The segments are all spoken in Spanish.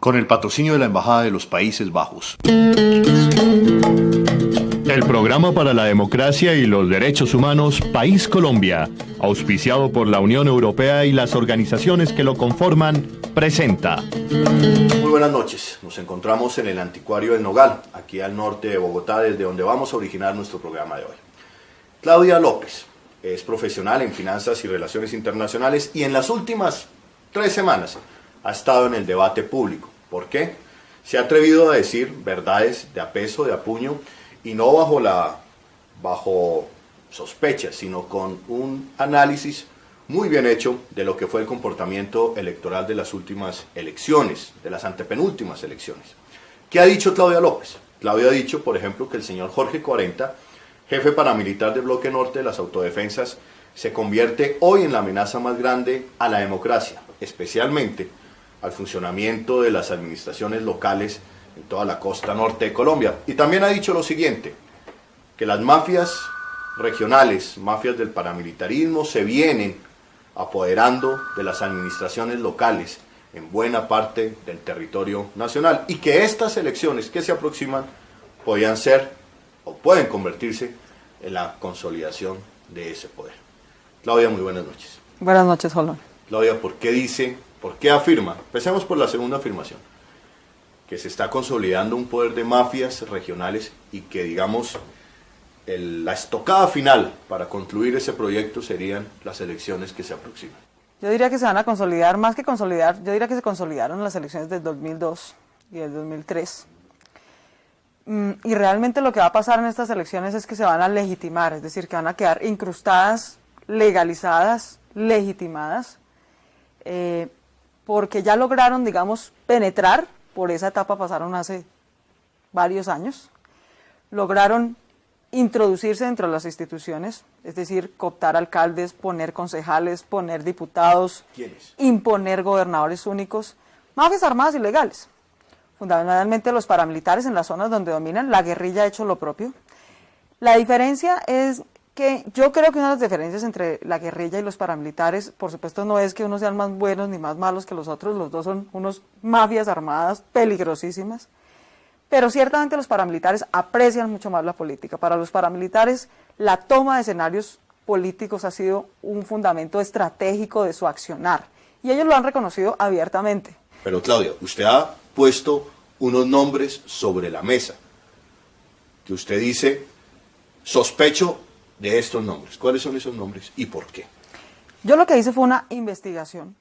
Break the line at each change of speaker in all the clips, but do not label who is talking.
Con el patrocinio de la Embajada de los Países Bajos. El Programa para la Democracia y los Derechos Humanos País Colombia, auspiciado por la Unión Europea y las organizaciones que lo conforman, presenta. Muy buenas noches, nos encontramos en el Anticuario del Nogal, aquí al norte de Bogotá, desde donde vamos a originar nuestro programa de hoy. Claudia López es profesional en finanzas y relaciones internacionales y en las últimas 3 semanas ha estado en el debate público. ¿Por qué? Se ha atrevido a decir verdades de a peso, de a puño, y no bajo sospechas, sino con un análisis muy bien hecho de lo que fue el comportamiento electoral de las últimas elecciones, de las antepenúltimas elecciones. ¿Qué ha dicho Claudia López? Claudia ha dicho, por ejemplo, que el señor Jorge 40, jefe paramilitar del Bloque Norte de las Autodefensas, se convierte hoy en la amenaza más grande a la democracia, especialmente al funcionamiento de las administraciones locales en toda la costa norte de Colombia. Y también ha dicho lo siguiente, que las mafias regionales, mafias del paramilitarismo, se vienen apoderando de las administraciones locales en buena parte del territorio nacional y que estas elecciones que se aproximan podrían ser o pueden convertirse en la consolidación de ese poder. Claudia, muy buenas noches.
Buenas noches, Jolón.
Claudia, ¿por qué afirma? Empecemos por la segunda afirmación, que se está consolidando un poder de mafias regionales y que, digamos, la estocada final para concluir ese proyecto serían las elecciones que se aproximan?
Yo diría que se van a consolidar, más que consolidar, yo diría que se consolidaron las elecciones del 2002 y del 2003. Y realmente lo que va a pasar en estas elecciones es que se van a legitimar, es decir, que van a quedar incrustadas, legalizadas, legitimadas, porque ya lograron, digamos, penetrar, por esa etapa pasaron hace varios años, lograron introducirse dentro de las instituciones, es decir, cooptar alcaldes, poner concejales, poner diputados,
¿Quiénes?
Imponer gobernadores únicos, mafias armadas ilegales. Fundamentalmente los paramilitares en las zonas donde dominan, la guerrilla ha hecho lo propio. La diferencia es que yo creo que una de las diferencias entre la guerrilla y los paramilitares, por supuesto, no es que unos sean más buenos ni más malos que los otros dos son unos mafias armadas peligrosísimas, pero ciertamente los paramilitares aprecian mucho más la política. Para los paramilitares, la toma de escenarios políticos ha sido un fundamento estratégico de su accionar, y ellos lo han reconocido abiertamente.
Pero Claudia, usted ha puesto unos nombres sobre la mesa, que usted dice, sospecho de estos nombres. ¿Cuáles son esos nombres y por qué?
Yo lo que hice fue una investigación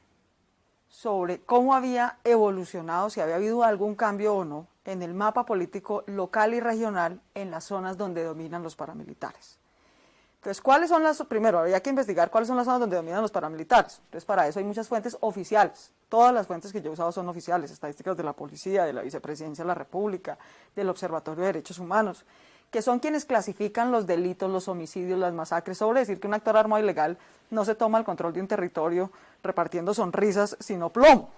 sobre cómo había evolucionado, si había habido algún cambio o no, en el mapa político local y regional en las zonas donde dominan los paramilitares. Entonces, primero, había que investigar cuáles son las zonas donde dominan los paramilitares. Entonces, para eso hay muchas fuentes oficiales. Todas las fuentes que yo he usado son oficiales, estadísticas de la policía, de la Vicepresidencia de la República, del Observatorio de Derechos Humanos, que son quienes clasifican los delitos, los homicidios, las masacres, sobre decir que un actor armado ilegal no se toma el control de un territorio repartiendo sonrisas, sino plomo,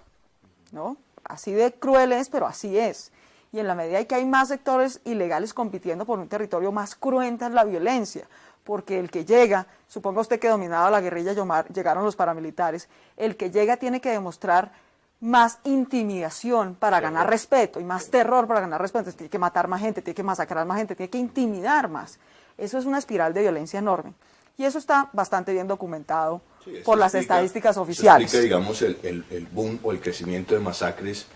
¿no? Así de cruel es, pero así es. Y en la medida en que hay más sectores ilegales compitiendo por un territorio, más cruenta es la violencia, porque el que llega, suponga usted que dominaba la guerrilla Yomar, llegaron los paramilitares, el que llega tiene que demostrar más intimidación para ganar respeto y más terror para ganar respeto. Entonces, tiene que matar más gente, tiene que masacrar más gente, tiene que intimidar más. Eso es una espiral de violencia enorme. Y eso está bastante bien documentado por las estadísticas oficiales.
Eso explica, digamos, el boom o el crecimiento de masacres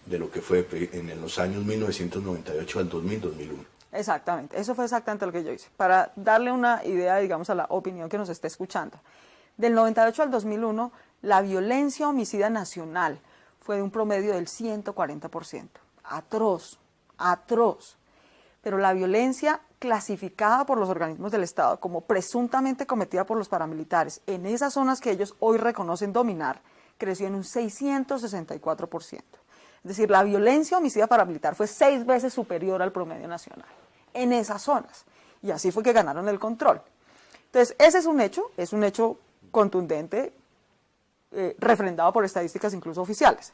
de lo que fue en los años 1998 al 2001.
Exactamente, eso fue exactamente lo que yo hice, para darle una idea, digamos, a la opinión que nos esté escuchando. Del 98 al 2001, la violencia homicida nacional fue de un promedio del 140%. Atroz, atroz. Pero la violencia clasificada por los organismos del Estado como presuntamente cometida por los paramilitares en esas zonas que ellos hoy reconocen dominar, creció en un 664%. Es decir, la violencia homicida paramilitar fue 6 veces superior al promedio nacional en esas zonas. Y así fue que ganaron el control. Entonces, ese es un hecho contundente, refrendado por estadísticas incluso oficiales.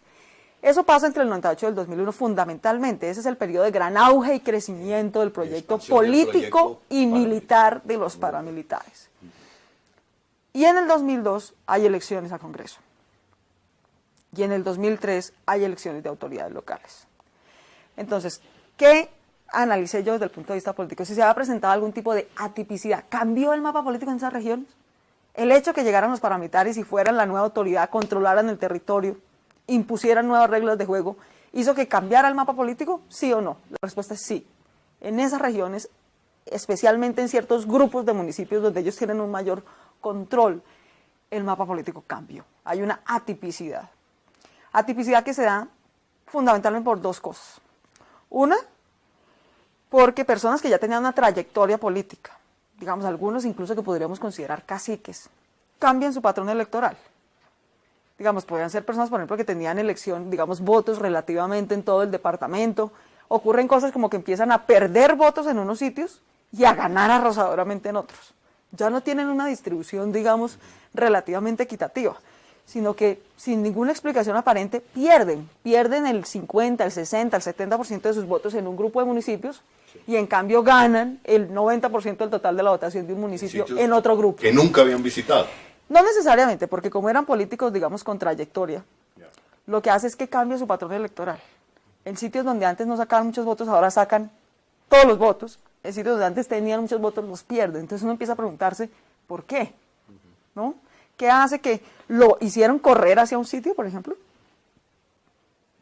Eso pasa entre el 98 y el 2001 fundamentalmente. Ese es el periodo de gran auge y crecimiento del proyecto político y militar de los paramilitares. Y en el 2002 hay elecciones al Congreso. y en el 2003 hay elecciones de autoridades locales. Entonces, ¿qué analicé yo desde el punto de vista político? Si se había presentado algún tipo de atipicidad, ¿cambió el mapa político en esas regiones? El hecho que llegaran los paramilitares y fueran la nueva autoridad, controlaran el territorio, impusieran nuevas reglas de juego, ¿hizo que cambiara el mapa político? ¿Sí o no? La respuesta es sí. En esas regiones, especialmente en ciertos grupos de municipios donde ellos tienen un mayor control, el mapa político cambió. Hay una atipicidad. Atipicidad que se da fundamentalmente por dos cosas. Una, porque personas que ya tenían una trayectoria política, digamos algunos incluso que podríamos considerar caciques, cambian su patrón electoral. Digamos, podrían ser personas, por ejemplo, que tenían elección, digamos, votos relativamente en todo el departamento. Ocurren cosas como que empiezan a perder votos en unos sitios y a ganar arrasadoramente en otros. Ya no tienen una distribución, digamos, relativamente equitativa, sino que sin ninguna explicación aparente pierden el 50, el 60, el 70% de sus votos en un grupo de municipios y en cambio ganan el 90% del total de la votación de un municipio en otro grupo.
Que nunca habían visitado.
No necesariamente, porque como eran políticos, digamos, con trayectoria, lo que hace es que cambia su patrón electoral. En sitios donde antes no sacaban muchos votos, ahora sacan todos los votos. En sitios donde antes tenían muchos votos, los pierden. Entonces uno empieza a preguntarse, ¿por qué? ¿No? ¿Qué hace que lo hicieron correr hacia un sitio, por ejemplo?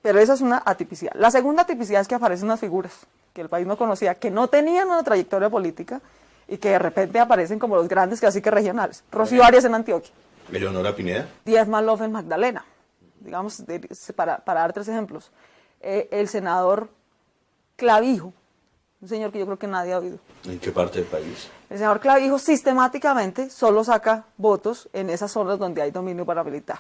Pero esa es una atipicidad. La segunda atipicidad es que aparecen unas figuras que el país no conocía, que no tenían una trayectoria política, y que de repente aparecen como los grandes caciques regionales. Rocío Arias en Antioquia.
Eleonora Pineda.
Díaz Maloff en Magdalena. Digamos, para dar tres ejemplos. El senador Clavijo, un señor que yo creo que nadie ha oído.
¿En qué parte del país?
El senador Clavijo sistemáticamente solo saca votos en esas zonas donde hay dominio paramilitar.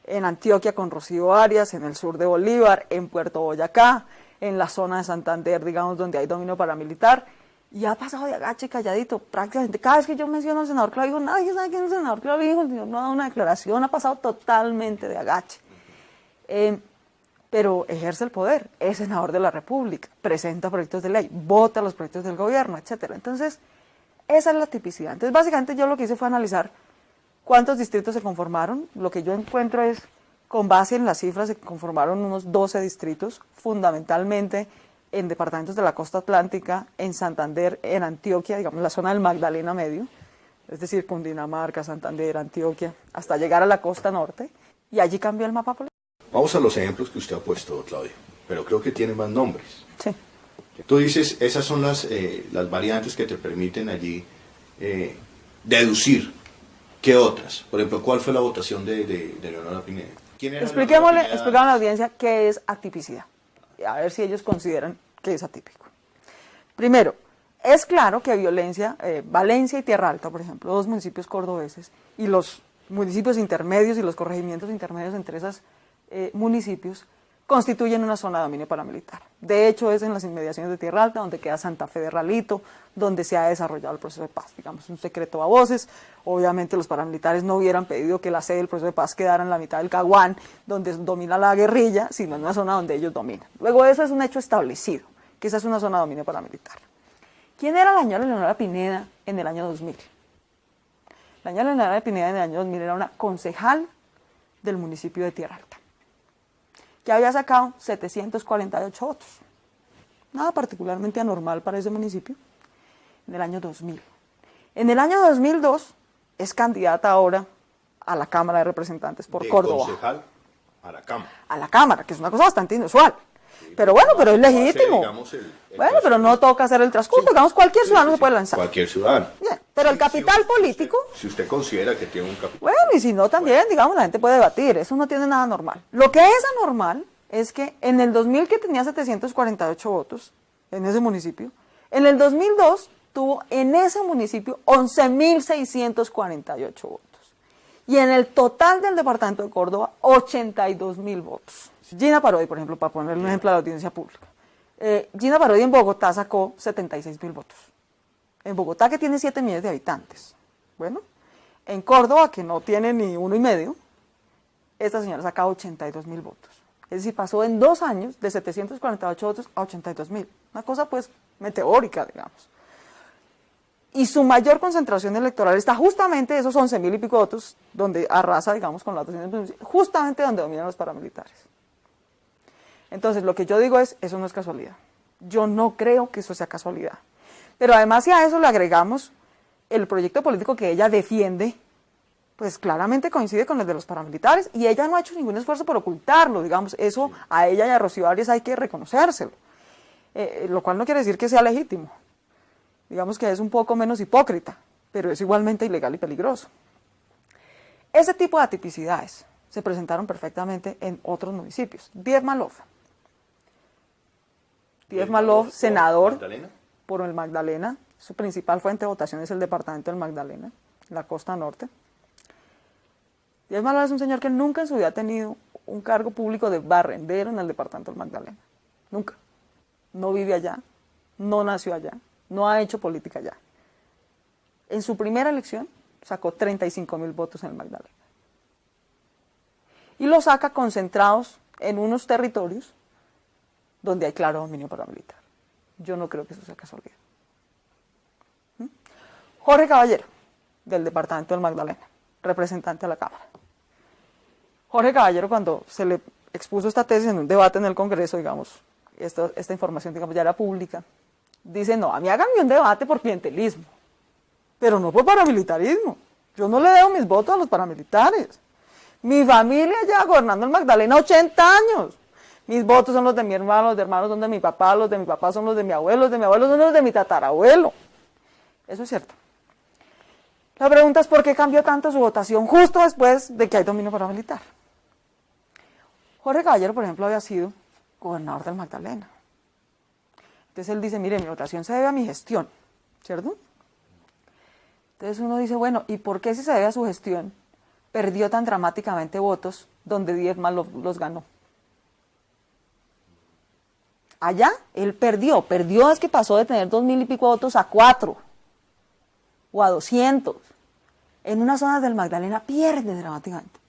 En Antioquia con Rocío Arias, en el sur de Bolívar, en Puerto Boyacá, en la zona de Santander, digamos, donde hay dominio paramilitar. Y ha pasado de agache calladito, prácticamente. Cada vez que yo menciono al senador Clavijo, nadie sabe quién es el senador Clavijo, el señor no ha dado una declaración, ha pasado totalmente de agache. Pero ejerce el poder, es senador de la República, presenta proyectos de ley, vota los proyectos del gobierno, etcétera. Entonces, esa es la tipicidad. Entonces, básicamente yo lo que hice fue analizar cuántos distritos se conformaron. Lo que yo encuentro es, con base en las cifras, se conformaron unos 12 distritos, fundamentalmente en departamentos de la costa atlántica, en Santander, en Antioquia, digamos la zona del Magdalena Medio, es decir, Cundinamarca, Santander, Antioquia, hasta llegar a la costa norte, y allí cambió el mapa político.
Vamos a los ejemplos que usted ha puesto, Claudia, pero creo que tiene más nombres.
Sí.
Tú dices, esas son las variantes que te permiten allí deducir. ¿Qué otras? Por ejemplo, ¿cuál fue la votación de Eleonora Pineda? ¿Quién era
Expliquémosle
Eleonora Pineda?
a la audiencia qué es atipicidad, a ver si ellos consideran que es atípico. Primero, es claro que violencia, Valencia y Tierra Alta, por ejemplo, dos municipios cordobeses, y los municipios intermedios y los corregimientos intermedios entre esos municipios, constituyen una zona de dominio paramilitar. De hecho, es en las inmediaciones de Tierra Alta, donde queda Santa Fe de Ralito, donde se ha desarrollado el proceso de paz. Digamos, un secreto a voces. Obviamente los paramilitares no hubieran pedido que la sede del proceso de paz quedara en la mitad del Caguán, donde domina la guerrilla, sino en una zona donde ellos dominan. Luego eso es un hecho establecido, que esa es una zona de dominio paramilitar. ¿Quién era la señora Eleonora Pineda en el año 2000? La señora Eleonora Pineda en el año 2000 era una concejal del municipio de Tierra Alta, que había sacado 748 votos. Nada particularmente anormal para ese municipio, en el año 2000. En el año 2002 es candidata ahora a la Cámara de Representantes por Córdoba.
Concejal a la Cámara.
A la Cámara, que es una cosa bastante inusual. Pero bueno, pero es legítimo.
Digamos, el
bueno, pero no toca hacer el transcurso, digamos, cualquier ciudadano se puede lanzar.
Cualquier ciudadano.
Bien, pero el capital político...
Si usted considera que tiene un capital...
Bueno, y si no también, digamos, la gente puede debatir, eso no tiene nada normal. Lo que es anormal es que en el 2000, que tenía 748 votos en ese municipio, en el 2002 tuvo en ese municipio 11.648 votos. Y en el total del departamento de Córdoba, 82.000 votos. Gina Parodi, por ejemplo, para ponerle un ejemplo a la audiencia pública. Gina Parodi en Bogotá sacó 76.000 votos. En Bogotá, que tiene 7 millones de habitantes. Bueno, en Córdoba, que no tiene ni 1,5, esta señora saca 82.000 votos. Es decir, pasó en 2 años de 748 votos a 82.000. Una cosa, pues, meteórica, digamos. y su mayor concentración electoral está justamente esos 11.000 y pico votos, donde arrasa, digamos, con la votación, justamente donde dominan los paramilitares. Entonces, lo que yo digo es, eso no es casualidad. Yo no creo que eso sea casualidad. Pero además, si a eso le agregamos el proyecto político que ella defiende, pues claramente coincide con el de los paramilitares, y ella no ha hecho ningún esfuerzo por ocultarlo, digamos, eso a ella y a Rocío Arias hay que reconocérselo, lo cual no quiere decir que sea legítimo, digamos que es un poco menos hipócrita, pero es igualmente ilegal y peligroso. Ese tipo de atipicidades se presentaron perfectamente en otros municipios. Diez Malov, senador por el Magdalena, su principal fuente de votación es el departamento del Magdalena, la costa norte. Diez Malov es un señor que nunca en su vida ha tenido un cargo público de barrendero en el departamento del Magdalena, nunca. No vive allá, no nació allá, no ha hecho política allá. En su primera elección sacó 35.000 votos en el Magdalena. Y lo saca concentrados en unos territorios donde hay claro dominio paramilitar. Yo no creo que eso sea casualidad. Jorge Caballero, del departamento del Magdalena, representante a la Cámara. Jorge Caballero, cuando se le expuso esta tesis en un debate en el Congreso, digamos, esta información, digamos, ya era pública, dice, no, a mí háganme un debate por clientelismo, pero no por paramilitarismo. Yo no le debo mis votos a los paramilitares. Mi familia ya gobernando el Magdalena 80 años. Mis votos son los de mi hermano, los de hermanos son de mi papá, los de mi papá son los de mi abuelo, los de mi abuelo son los de mi tatarabuelo. Eso es cierto. La pregunta es por qué cambió tanto su votación justo después de que hay dominio paramilitar. Jorge Caballero, por ejemplo, había sido gobernador del Magdalena. Entonces él dice, mire, mi votación se debe a mi gestión, ¿cierto? Entonces uno dice, bueno, ¿y por qué si se debe a su gestión perdió tan dramáticamente votos donde 10 más los ganó? Allá él perdió es que pasó de tener 2.000 y pico votos a 4 o a 200. En unas zonas del Magdalena pierde dramáticamente.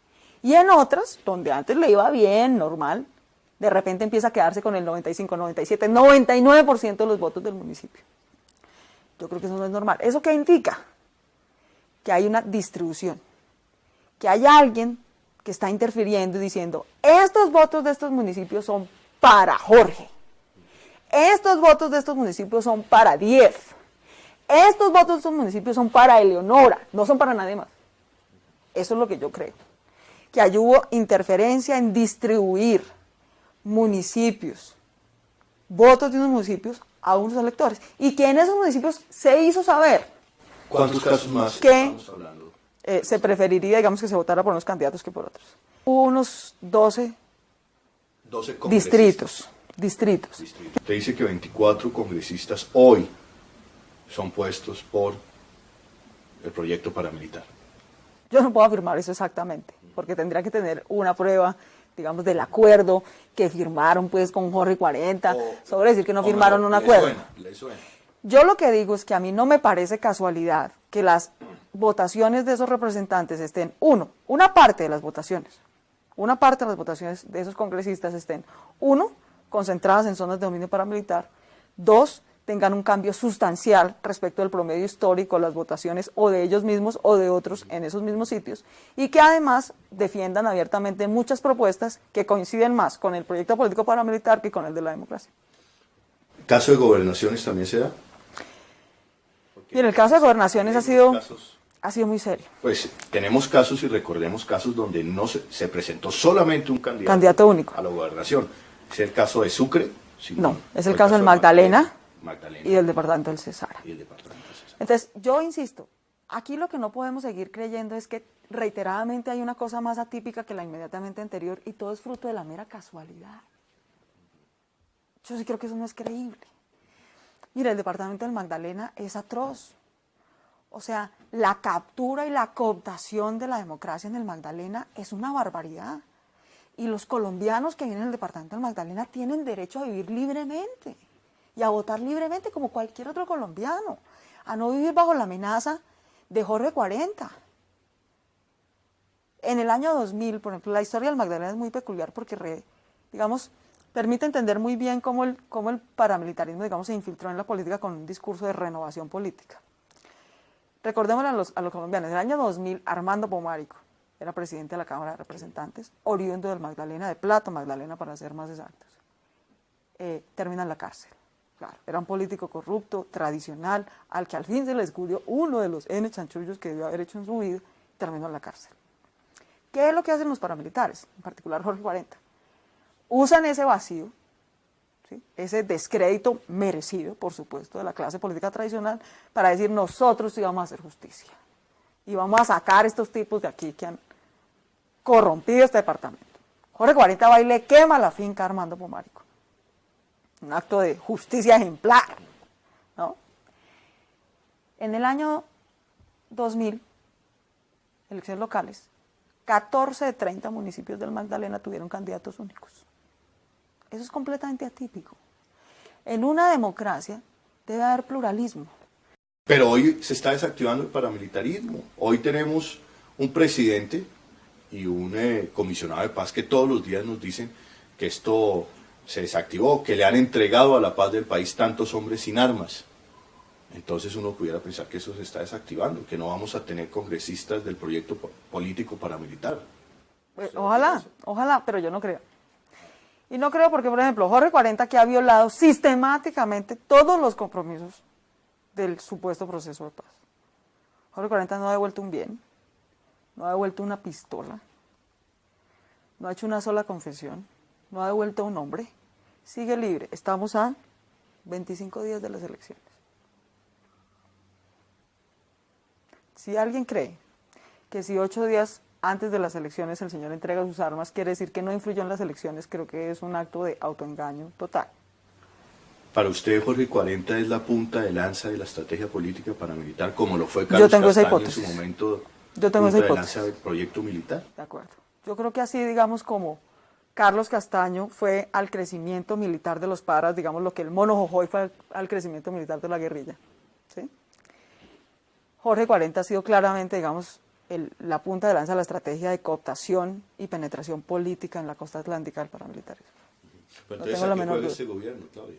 Y en otras, donde antes le iba bien, normal, de repente empieza a quedarse con el 95, 97, 99% de los votos del municipio. Yo creo que eso no es normal. ¿Eso qué indica? Que hay una distribución, que hay alguien que está interfiriendo y diciendo, estos votos de estos municipios son para Jorge, estos votos de estos municipios son para 10, estos votos de estos municipios son para Eleonora, no son para nadie más. Eso es lo que yo creo, que allí hubo interferencia en distribuir municipios, votos de unos municipios a unos electores, y que en esos municipios se hizo saber.
¿Cuántos casos más
que
estamos hablando?
Se preferiría, digamos, que se votara por unos candidatos que por otros. Hubo unos 12 distritos.
Te dice que 24 congresistas hoy son puestos por el proyecto paramilitar.
Yo no puedo afirmar eso exactamente, porque tendría que tener una prueba, digamos, del acuerdo que firmaron pues con Jorge 40, sobre decir que no firmaron un acuerdo.
Le suena.
Yo lo que digo es que a mí no me parece casualidad que las votaciones de esos representantes estén, una parte de las votaciones de esos congresistas estén, concentradas en zonas de dominio paramilitar, 2, tengan un cambio sustancial respecto del promedio histórico de las votaciones o de ellos mismos o de otros en esos mismos sitios, y que además defiendan abiertamente muchas propuestas que coinciden más con el proyecto político paramilitar que con el de la democracia.
¿Caso de gobernaciones también se da?
Y en el caso de gobernaciones ha sido muy serio.
Pues tenemos casos y recordemos casos donde no se presentó solamente un
candidato único
a la gobernación. Es el caso de Sucre.
No, es el caso del Magdalena y del departamento del Cesar. Entonces, yo insisto, aquí lo que no podemos seguir creyendo es que reiteradamente hay una cosa más atípica que la inmediatamente anterior y todo es fruto de la mera casualidad. Yo sí creo que eso no es creíble. Mira, el departamento del Magdalena es atroz. O sea, la captura y la cooptación de la democracia en el Magdalena es una barbaridad. Y los colombianos que vienen al departamento del Magdalena tienen derecho a vivir libremente y a votar libremente como cualquier otro colombiano, a no vivir bajo la amenaza de Jorge 40. En el año 2000, por ejemplo, la historia del Magdalena es muy peculiar porque, digamos, permite entender muy bien cómo el paramilitarismo, digamos, se infiltró en la política con un discurso de renovación política. Recordémosle a los colombianos, en el año 2000 Armando Pomarico era presidente de la Cámara de Representantes, oriundo del Magdalena, de Plato Magdalena para ser más exactos. Termina en la cárcel. Claro, era un político corrupto, tradicional, al que al fin se le descubrió uno de los N chanchullos que debió haber hecho en su vida, y terminó en la cárcel. ¿Qué es lo que hacen los paramilitares, en particular Jorge 40? Usan ese vacío, ¿sí?, ese descrédito merecido, por supuesto, de la clase política tradicional, para decir nosotros sí vamos a hacer justicia. Y vamos a sacar a estos tipos de aquí que han corrompido este departamento. Jorge 40 va y le quema la finca a Armando Pomarico. Un acto de justicia ejemplar, ¿no? En el año 2000, elecciones locales, 14 de 30 municipios del Magdalena tuvieron candidatos únicos. Eso es completamente atípico. En una democracia debe haber pluralismo.
Pero hoy se está desactivando el paramilitarismo. Hoy tenemos un presidente y un comisionado de paz que todos los días nos dicen que esto se desactivó, que le han entregado a la paz del país tantos hombres sin armas. Entonces uno pudiera pensar que eso se está desactivando, que no vamos a tener congresistas del proyecto político paramilitar.
Ojalá, pero yo no creo. Y no creo porque, por ejemplo, Jorge 40, que ha violado sistemáticamente todos los compromisos del supuesto proceso de paz. Jorge 40 no ha devuelto un bien, no ha devuelto una pistola, no ha hecho una sola confesión, no ha devuelto un hombre, sigue libre. Estamos a 25 días de las elecciones. Si alguien cree que si 8 días antes de las elecciones el señor entrega sus armas, quiere decir que no influyó en las elecciones, creo que es un acto de autoengaño total.
Para usted, Jorge 40 es la punta de lanza de la estrategia política paramilitar, como lo fue Carlos Castaño en su momento,
yo tengo esa hipótesis.
Punta de lanza del proyecto militar.
De acuerdo. Yo creo que así, digamos, como Carlos Castaño fue al crecimiento militar de los paras, digamos lo que el Mono Jojoy fue al crecimiento militar de la guerrilla, ¿sí? Jorge 40 ha sido claramente, digamos, la punta de lanza de la estrategia de cooptación y penetración política en la costa atlántica del paramilitarismo.
Pero entonces, ¿a qué juega este gobierno, Claudia?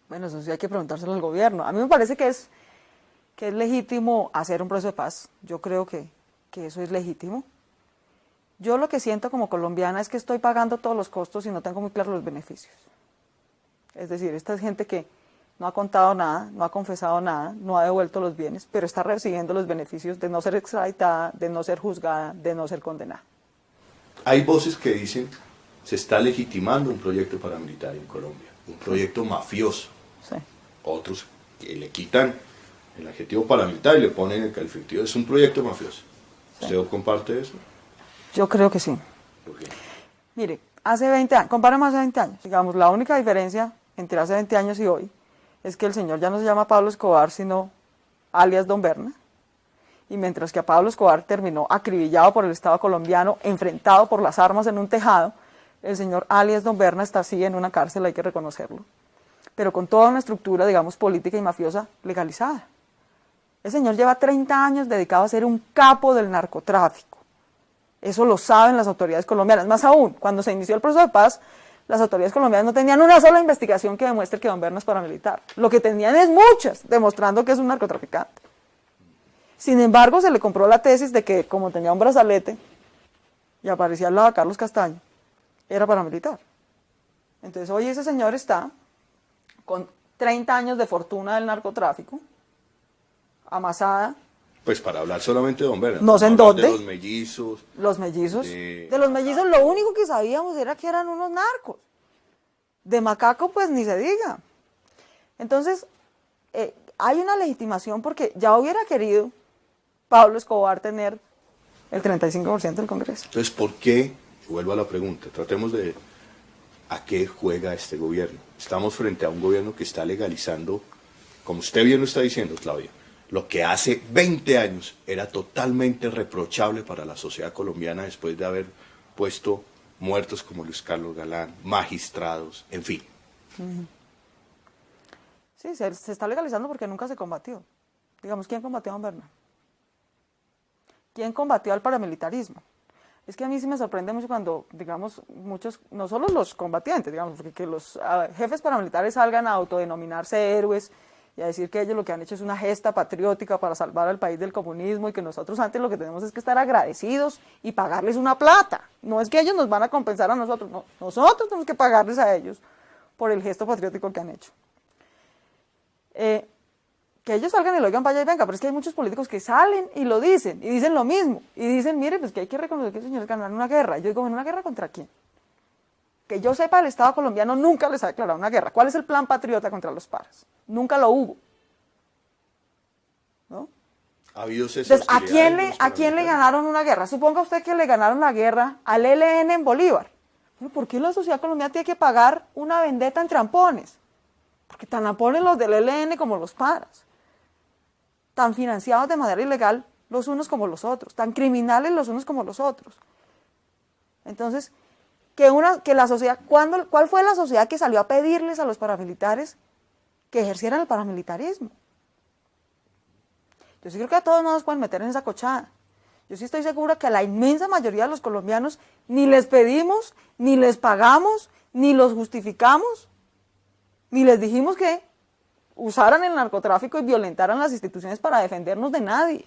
Bueno, eso sí hay que preguntárselo al gobierno. A mí me parece que es legítimo hacer un proceso de paz. Yo creo que eso es legítimo. Yo lo que siento como colombiana es que estoy pagando todos los costos y no tengo muy claros los beneficios. Es decir, esta es gente que no ha contado nada, no ha confesado nada, no ha devuelto los bienes, pero está recibiendo los beneficios de no ser extraditada, de no ser juzgada, de no ser condenada.
Hay voces que dicen se está legitimando un proyecto paramilitar en Colombia, un proyecto mafioso.
Sí.
Otros que le quitan el adjetivo paramilitar y le ponen el calificativo, es un proyecto mafioso. Sí. ¿Usted comparte eso?
Yo creo que sí.
¿Por qué?
Mire, hace 20 años, comparemos hace 20 años, digamos, la única diferencia entre hace 20 años y hoy es que el señor ya no se llama Pablo Escobar, sino alias Don Berna, y mientras que a Pablo Escobar terminó acribillado por el Estado colombiano, enfrentado por las armas en un tejado, el señor alias Don Berna está así en una cárcel, hay que reconocerlo, pero con toda una estructura, digamos, política y mafiosa legalizada. El señor lleva 30 años dedicado a ser un capo del narcotráfico. Eso lo saben las autoridades colombianas. Más aún, cuando se inició el proceso de paz, las autoridades colombianas no tenían una sola investigación que demuestre que Don Berna es paramilitar. Lo que tenían es muchas, demostrando que es un narcotraficante. Sin embargo, se le compró la tesis de que, como tenía un brazalete y aparecía al lado de Carlos Castaño, era paramilitar. Entonces, hoy ese señor está con 30 años de fortuna del narcotráfico, amasada.
Pues para hablar solamente de Don Berna.
No sé en dónde.
De los mellizos.
Los mellizos. De los mellizos lo único que sabíamos era que eran unos narcos. De Macaco pues ni se diga. Entonces, hay una legitimación porque ya hubiera querido Pablo Escobar tener el 35% del Congreso.
Entonces, ¿por qué? Vuelvo a la pregunta, tratemos de ¿a qué juega este gobierno? Estamos frente a un gobierno que está legalizando, como usted bien lo está diciendo, Claudia, lo que hace 20 años era totalmente reprochable para la sociedad colombiana después de haber puesto muertos como Luis Carlos Galán, magistrados, en fin.
Sí, se está legalizando porque nunca se combatió. Digamos, ¿quién combatió a Don Berna? ¿Quién combatió al paramilitarismo? Es que a mí sí me sorprende mucho cuando, digamos, muchos, no solo los combatientes, digamos, porque que los jefes paramilitares salgan a autodenominarse héroes y a decir que ellos lo que han hecho es una gesta patriótica para salvar al país del comunismo y que nosotros antes lo que tenemos es que estar agradecidos y pagarles una plata. No es que ellos nos van a compensar a nosotros, no, nosotros tenemos que pagarles a ellos por el gesto patriótico que han hecho. Que ellos salgan y lo digan, vaya y venga, pero es que hay muchos políticos que salen y lo dicen, y dicen lo mismo, y dicen, mire, pues que hay que reconocer que esos señores ganaron una guerra. Y yo digo, bueno, ¿una guerra contra quién? Que yo sepa, el Estado colombiano nunca les ha declarado una guerra. ¿Cuál es el plan patriota contra los paras? Nunca lo hubo. ¿No?
Ha habido
Entonces, ¿a quién le ganaron una guerra? Suponga usted que le ganaron la guerra al ELN en Bolívar. ¿Pero por qué la sociedad colombiana tiene que pagar una vendetta entre ampones? Porque tan ampones los del ELN como los paras. Tan financiados de manera ilegal los unos como los otros. Tan criminales los unos como los otros. Entonces, que la sociedad, ¿cuál fue la sociedad que salió a pedirles a los paramilitares que ejercieran el paramilitarismo? Yo sí creo que a todos no nos pueden meter en esa cochada. Yo sí estoy segura que a la inmensa mayoría de los colombianos ni les pedimos, ni les pagamos, ni los justificamos, ni les dijimos que usaran el narcotráfico y violentaran las instituciones para defendernos de nadie.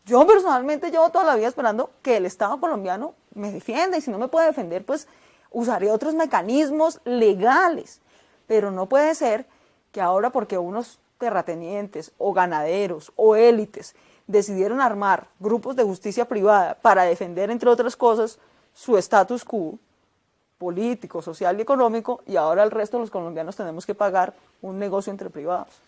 Yo personalmente llevo toda la vida esperando que el Estado colombiano me defienda, y si no me puede defender, pues usaré otros mecanismos legales. Pero no puede ser que ahora, porque unos terratenientes o ganaderos o élites decidieron armar grupos de justicia privada para defender, entre otras cosas, su status quo político, social y económico, y ahora el resto de los colombianos tenemos que pagar un negocio entre privados.